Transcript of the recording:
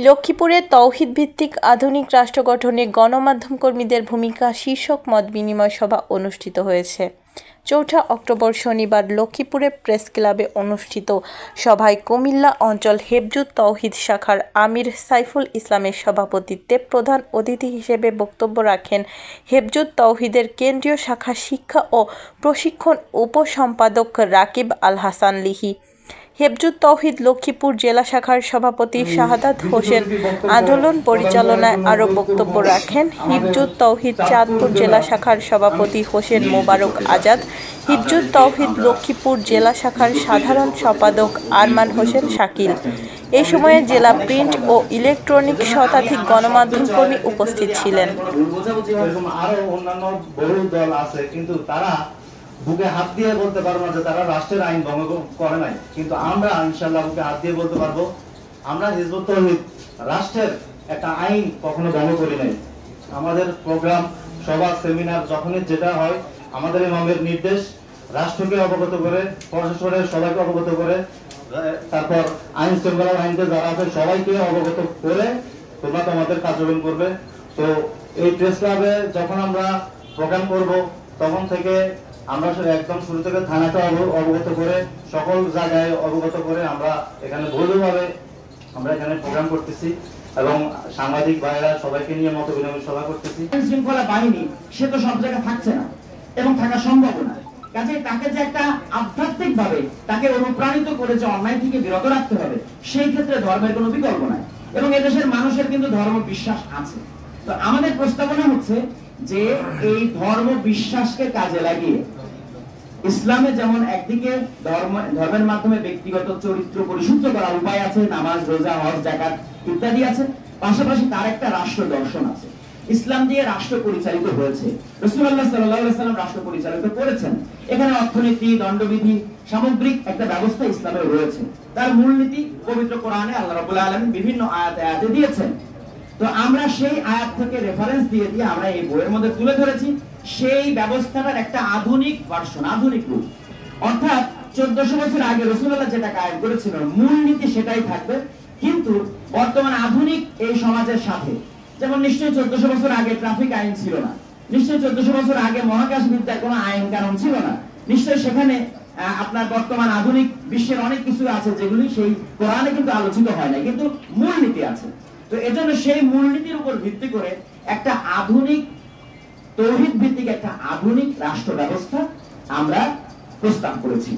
লক্ষ্মীপুরে তৌহিদ ভিত্তিক আধুনিক রাষ্ট্র গঠনে গণমাধ্যম কর্মীদের ভূমিকা শীর্ষক মত বিনিময় সভা অনুষ্ঠিত হয়েছে। ৪ অক্টোবর শনিবার লক্ষ্মীপুরে প্রেস ক্লাবে অনুষ্ঠিত সভায় কুমিল্লা অঞ্চল হেফজুত তৌহিদ শাখার আমির সাইফুল ইসলামের সভাপতিত্বে প্রধান অতিথি হিসেবে বক্তব্য রাখেন হেফজুত তৌহিদের কেন্দ্রীয় শাখা শিক্ষা ও প্রশিক্ষণ উপসম্পাদক রাকিব আল হাসান লিহি। হেফজুত তৌহিদ লক্ষ্মীপুর জেলা শাখার সভাপতি শাহাদাত হোসেন আন্দোলন পরিচালনায় আরও বক্তব্য রাখেন হিফজুত তৌহিদ চাঁদপুর জেলা শাখার সভাপতি হোসেন মোবারক আজাদ, হিফজুত তৌহিদ লক্ষ্মীপুর জেলা শাখার সাধারণ সম্পাদক আরমান হোসেন শাকিল। এই সময়ে জেলা প্রিন্ট ও ইলেকট্রনিক শতাধিক গণমাধ্যম কর্মী উপস্থিত ছিলেন। বুকে হাত দিয়ে বলতে পারবো না যে তারা রাষ্ট্রের আইন ভঙ্গ করে নাই, কিন্তু আমরা ইনশাআল্লাহ বুকে হাত দিয়ে বলতে পারবো আমরা হিজবুত তৌহিদ রাষ্ট্রের একটা আইন কখনো ভঙ্গ করি নাই। আমাদের প্রোগ্রাম, সভা, সেমিনার যখনই যেটা হয় আমাদের ইমামের নির্দেশ রাষ্ট্রকে অবগত করে, প্রশাসনের সবাইকে অবগত করে, তারপর আইন শৃঙ্খলা বাহিনীতে যারা আছে সবাইকে অবগত করে তোমরা তোমাদের কার্যক্রম করবে। তো এই প্রেস ক্লাবে যখন আমরা প্রোগ্রাম করব তখন থেকে আমরা একদম শুরু থেকে থানাকে অবগত করে সকল জায়গায় অবগত করে আমরা এখানে বৈধভাবে আমরা এখানে প্রোগ্রাম করতেছি এবং সাংবাদিক ভাইরা সবাইকে নিয়ে মত বিনিময় সভা করতেছি। শৃঙ্খলা বাহিনী সে তো সব জায়গায় থাকছে না এবং থাকা সম্ভব না, কাজে তাকে যে একটা আধ্যাত্মিক ভাবে তাকে অনুপ্রাণিত করে যে অন্যায় থেকে বিরত রাখতে হবে সেই ক্ষেত্রে ধর্মের কোনো বিকল্প নাই এবং এদেশের মানুষের কিন্তু ধর্ম বিশ্বাস আছে। তো আমাদের প্রস্তাবনা হচ্ছে যে এই ধর্ম বিশ্বাসকে কাজে লাগিয়ে ইসলামে যেমন একদিকে ধর্মের মাধ্যমে ব্যক্তিগত চরিত্র পরিশুদ্ধ করার উপায় আছে, নামাজ, রোজা, হজ, যাকাত ইত্যাদি আছে, পাশাপাশি তার একটা রাষ্ট্র দর্শন আছে। ইসলাম দিয়ে রাষ্ট্র পরিচালিত হয়েছে, রাসূলুল্লাহ সাল্লাল্লাহু আলাইহি ওয়াসাল্লাম রাষ্ট্র পরিচালিত করেছেন। এখানে অর্থনীতি, দণ্ডবিধি, সামগ্রিক একটা ব্যবস্থা ইসলামে রয়েছে। তার মূলনীতি পবিত্র কোরআনে আল্লাহ রাব্বুল আলামিন বিভিন্ন আয়াতে দিয়েছেন। তো আমরা সেই আয়াত থেকে রেফারেন্স দিয়ে আমরা এই বইয়ের মধ্যে তুলে ধরেছি সেই ব্যবস্থাটার একটা আধুনিক ভার্সন, আধুনিক রূপ। অর্থাৎ 1400 বছর আগে রাসূলুল্লাহ যেটা কায়েম করেছিলেন মূলনীতি সেটাই থাকবে, কিন্তু বর্তমান আধুনিক এই সমাজের সাথে, যেমন নিশ্চয়ই 1400 বছর আগে ট্রাফিক আইন ছিল না, নিশ্চয়ই 1400 বছর আগে মহাকাশ বিদ্যার কোনো আইন কানুন ছিল না, নিশ্চয়ই সেখানে আপনার বর্তমান আধুনিক বিশ্বের অনেক কিছু আছে যেগুলি সেই কোরআনে কিন্তু আলোচিত হয় না, কিন্তু মূলনীতি আছে। তো এজন্য সেই মূলনীতির উপর ভিত্তি করে একটা আধুনিক তৌহিদ ভিত্তিক একটা আধুনিক রাষ্ট্র ব্যবস্থা আমরা প্রস্তাব করেছি।